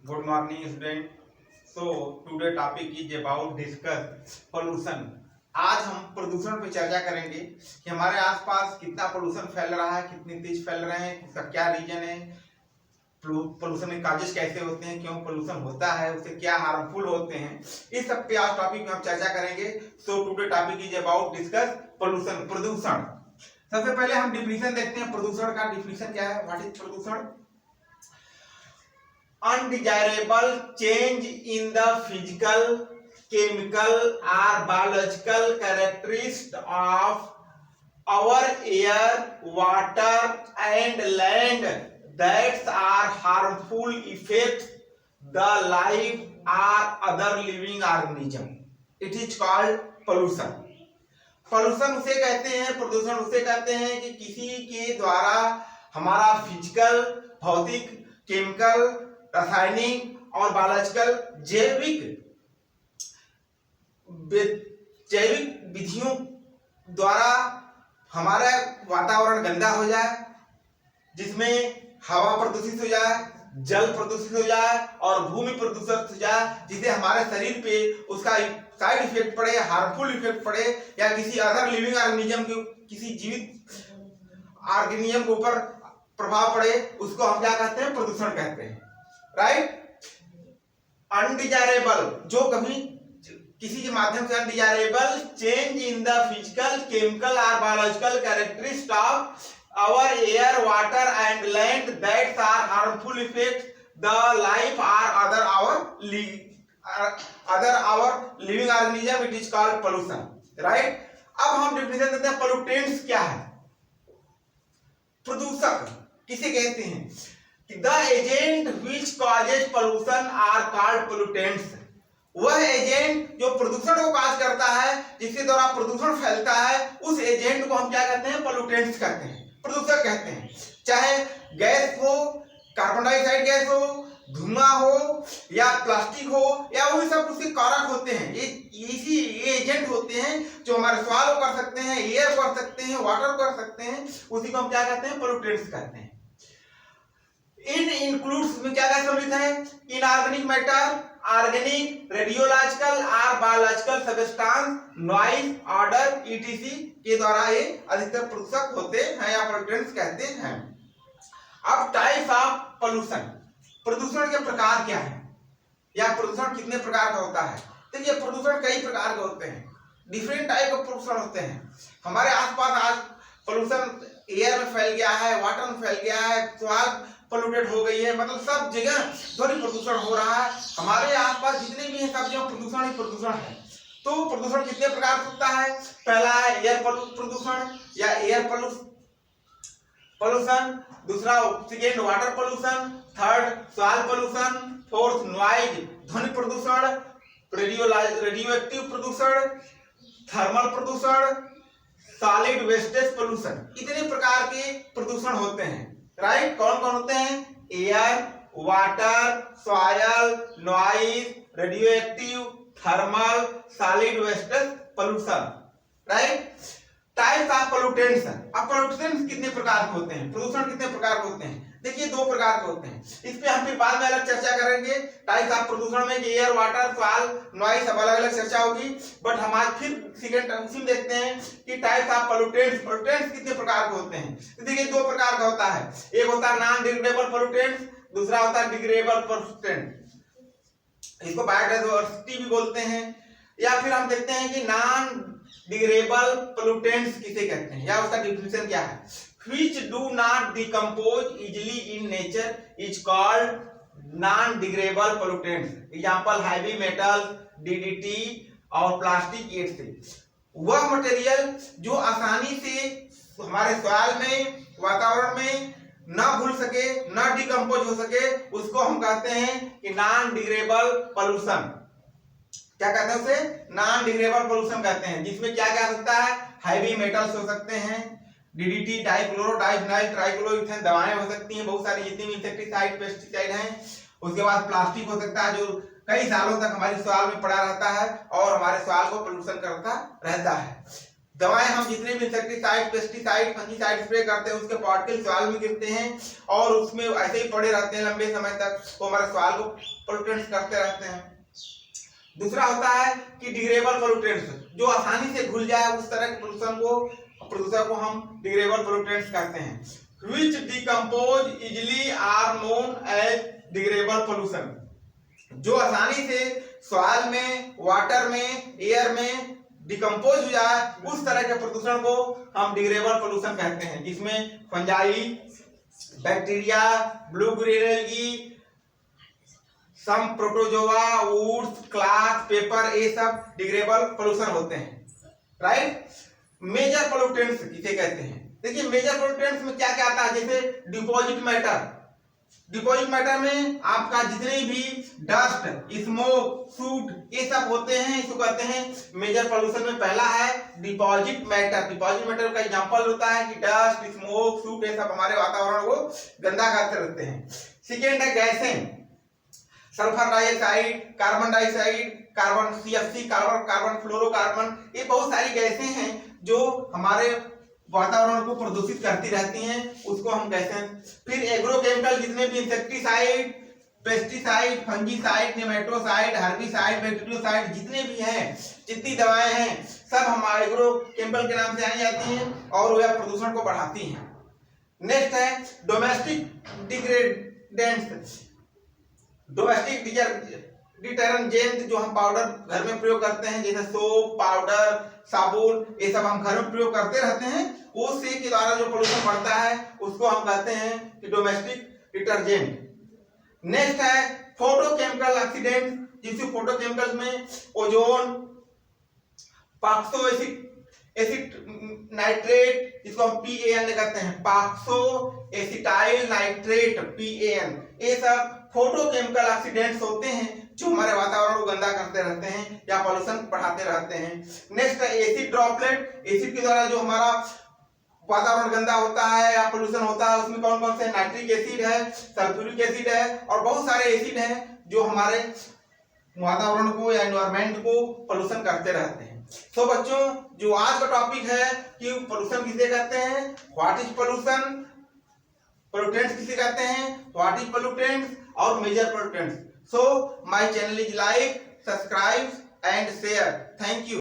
Good morning, student. So today topic is about discuss pollution. आज हम प्रदूषण पे चर्चा करेंगे कि हमारे आसपास कितना पोल्यूशन फैल रहा है, कितनी तेज फैल रहे हैं, उसका क्या रीजन है, पोल्यूशन के काजेस कैसे होते हैं, क्यों पोल्यूशन होता है, उससे क्या हार्मफुल होते हैं, इस सब पे आज टॉपिक में हम चर्चा करेंगे. So today topic is about discuss pollution, प्रदूषण. सबसे पहले हम डिफिनीशन देखते हैं. प्रदूषण का डिफिनीशन क्या है? व्हाट इज प्रदूषण? Undesirable change in the physical, chemical or biological characteristics of our air, water and land that are harmful effects the life or other living organism. It is called pollution. Pollution उसे कहते हैं, प्रदूषण उसे कहते हैं कि किसी के द्वारा हमारा फिजिकल, भौतिक, केमिकल, रासायनिक और बायोलॉजिकल जैविक विधियों द्वारा हमारा वातावरण गंदा हो जाए, जिसमें हवा प्रदूषित हो जाए, जल प्रदूषित हो जाए और भूमि प्रदूषित हो जाए, जिससे हमारे शरीर पे उसका साइड इफेक्ट पड़े, हार्मफुल इफेक्ट पड़े या किसी अदर लिविंग ऑर्गेनिज्म के, किसी जीवित ऑर्गेनिज्म के ऊपर प्रभाव पड़े, उसको हम क्या कहते हैं? प्रदूषण कहते हैं. राइट. अनडिजायरेबल, जो कभी किसी के माध्यम से undesirable change in the physical, chemical और biological characteristics of our air, water and land that are harmful effect the life or other our living organism. It is called pollution. Right. अब हम definition देते हैं pollutants क्या है. प्रदूषक किसे कहते हैं? The agent which causes pollution are called pollutants. वह एजेंट जो प्रदूषण को काज करता है, जिसके द्वारा प्रदूषण फैलता है, उस एजेंट को हम क्या कहते हैं? पोल्यूटेंट्स कहते हैं, प्रदूषक कहते हैं. चाहे गैस हो, कार्बन डाइऑक्साइड गैस हो, धुआं हो या प्लास्टिक हो, या वो सब उसके कारक होते हैं. ये एजेंट होते हैं जो हमारे सॉइल को कर सकते हैं, एयर को कर सकते हैं, वाटर को कर सकते हैं. उसी को हम क्या कहते हैं? पोल्यूटेंट्स कहते हैं. इन इंक्लूड्स में क्या क्या सम्मिलित है? इनऑर्गेनिक मैटर, ऑर्गेनिक, रेडियोलॉजिकल और biological substance, noise, order, etc के द्वारा ये अधिकतर प्रदूषक होते हैं या पोल्यूटेंट्स कहते हैं. अब टाइप्स ऑफ पोल्यूशन, प्रदूषण के प्रकार क्या है या प्रदूषण कितने प्रकार का होता है? देखिए, प्रदूषण कई प्रकार के होते हैं, डिफरेंट टाइप के प्रदूषण होते हैं. हमारे आसपास आज पोल्यूशन एयर में फैल गया है, वाटर में फैल गया है, सॉइल पोल्यूटेड हो गई है, मतलब सब जगह ध्वनि प्रदूषण हो रहा है. हमारे आसपास जितने भी हैं सब जगह प्रदूषण ही प्रदूषण है. तो प्रदूषण कितने प्रकार से होता है? पहला है एयर प्रदूषण या एयर पोल्यूशन, दूसरा second water pollution, third soil pollution, fourth noise ध्वनि प्रदूषण, रेडियोएक्टिव प्रदूषण, थर्मल प्रदूषण, सॉलिड वेस्टेज पोल्यूशन. इतने प्रकार के प्रदूषण होते हैं. राइट. कौन कौन होते हैं? Air, water, soil, noise, radioactive, thermal, solid wastage pollution. Right. Types of pollutants. अब पोल्यूटेंट्स कितने प्रकार के होते हैं? प्रदूषण कितने प्रकार के होते हैं? देखिए, दो प्रकार के होते हैं. इस पे हम फिर बाद में अलग चर्चा करेंगे. टाइप्स ऑफ प्रदूषण में एयर, वाटर, सॉइल, नॉइज सब अलग अलग चर्चा होगी. बट हम आज फिर सेकंड उसी में देखते हैं कि टाइप्स ऑफ पोल्यूटेंट्स. पोल्यूटेंट्स कितने प्रकार के होते हैं? तो देखिए, दो प्रकार का होता है. एक होता है नॉन डिग्रेडेबल पोल्यूटेंट्स, दूसरा होता है डिग्रेडेबल पोल्यूटेंट. इसको बायोडाइवर्सिटी भी बोलते हैं. या फिर हम देखते हैं कि नॉन डिग्रेडेबल पोल्यूटेंट्स किसे कहते हैं या उसका डिफिनेशन क्या है? Which do not decompose easily in nature is called non-degradable pollutants. Example heavy metal, DDT और प्लास्टिक etc. वह मटेरियल जो आसानी से हमारे सॉइल में, वातावरण में न घुल सके, न डिकम्पोज हो सके, उसको हम कहते हैं कि नॉन डिग्रेडेबल पोल्यूशन. क्या कहते हैं उसे? नॉन डिग्रेडेबल पोल्यूशन कहते हैं. जिसमें क्या क्या सकता है? हैवी मेटल्स हो सकते हैं, डीडीटी, डाइक्लोरो, डाइफिनाइल, ट्राइक्लोरोइथेन दवाएं हो सकती हैं, बहुत सारी जितनी भी इंसेक्टिसाइड, पेस्टिसाइड हैं. उसके बाद प्लास्टिक हो सकता है जो कई सालों तक हमारी सॉइल में पड़ा रहता है और हमारे सॉइल को पोल्यूशन करता रहता है. दवाएं हम जितने भी इंसेक्टिसाइड, पेस्टिसाइड, फंजीसाइड स्प्रे करते हैं उसके पार्टिकल सॉइल में गिरते हैं और उसमें ऐसे ही पड़े रहते हैं लंबे समय तक, तो हमारे सॉइल को पोल्यूटेंट्स करते रहते हैं। दूसरा होता है कि डिग्रेडेबल पोल्यूटेंट्स, जो आसानी से घुल जाए उस तरह के प्रदूषण को हम डिग्रेडेबल पोल्यूटेंट्स कहते हैं। Which decompose easily are known as degradable pollution, जो आसानी से सॉइल में, वाटर में, एयर में डिकम्पोज हो जाए उस तरह के प्रदूषण को हम डिग्रेडेबल पोल्यूशन कहते हैं, जिसमें fungi, bacteria, blue green algae, some protozoa, woods, cloth, paper, ये सब डिग्रेडेबल पोल्यूशन होते हैं। राइट। मेजर पोल्यूटेंट्स किसे कहते हैं? देखिए मेजर पोल्यूटेंट्स में क्या क्या आता है, जैसे डिपॉजिट मैटर। डिपॉजिट मैटर में आपका जितने भी डस्ट, स्मोक, सूट, ये सब होते हैं, इसको कहते हैं मेजर पोल्यूशन में। पहला है डिपॉजिट मैटर। डिपॉजिट मैटर का एग्जांपल होता है कि डस्ट, स्मोक, सूट, ये सब हमारे वातावरण को गंदा करते रहते हैं। सेकेंड है गैसें, sulphur dioxide, carbon dioxide, carbon CFC, carbon fluorocarbon, ये बहुत सारी गैसें हैं जो हमारे वातावरण को प्रदूषित करती रहती हैं, उसको हम गैसें। फिर एग्रोकेमिकल, जितने भी insecticide, pesticide, fungicide, नेमेटोसाइड, herbicide, bacteriocide, जितने भी हैं, जितनी दवाएं हैं, सब हमारे एग्रोकेमिकल के नाम से जानी जाती हैं और वह प्रदूषण को बढ़ाती हैं। नेक्स्ट है डोमेस्टिक डिग्रेडेंट्स। डोमेस्टिक डिटर्जेंट, जो हम पाउडर घर में प्रयोग करते हैं, जैसे सोप, पाउडर, साबुन, ये सब हम घर में प्रयोग करते रहते हैं, उससे के द्वारा जो पोल्यूशन बढ़ता है उसको हम कहते हैं कि डोमेस्टिक डिटर्जेंट। नेक्स्ट है फोटोकेमिकल ऑक्सीडेंट, जिससे फोटोकेमिकल्स में ओजोन, पाक्सो एसिड नाइट्रेट, जिसको हम PAN कहते हैं, पाक्सो एसिटाइल नाइट्रेट, PAN, ये सब फोटोकेमिकल ऑक्सीडेंट्स होते हैं जो हमारे वातावरण को गंदा करते रहते हैं या पॉल्यूशन बढ़ाते रहते हैं। नेक्स्ट है एसिड ड्रॉपलेट। एसिड के द्वारा जो हमारा वातावरण गंदा होता है या पोल्यूशन होता है, उसमें कौन कौन से? नाइट्रिक एसिड है, सल्फ्यूरिक एसिड है और बहुत सारे एसिड हैं जो हमारे वातावरण को या एनवायरमेंट को पोल्यूशन करते रहते हैं। तो बच्चों, जो आज का टॉपिक है कि पोल्यूशन किसे कहते हैं, व्हाट इज पोल्यूशन, पोल्यूटेंट्स किसे कहते हैं, व्हाट इज पोल्यूटेंट्स और major pollutants. So my channel is like, subscribe and share. Thank you.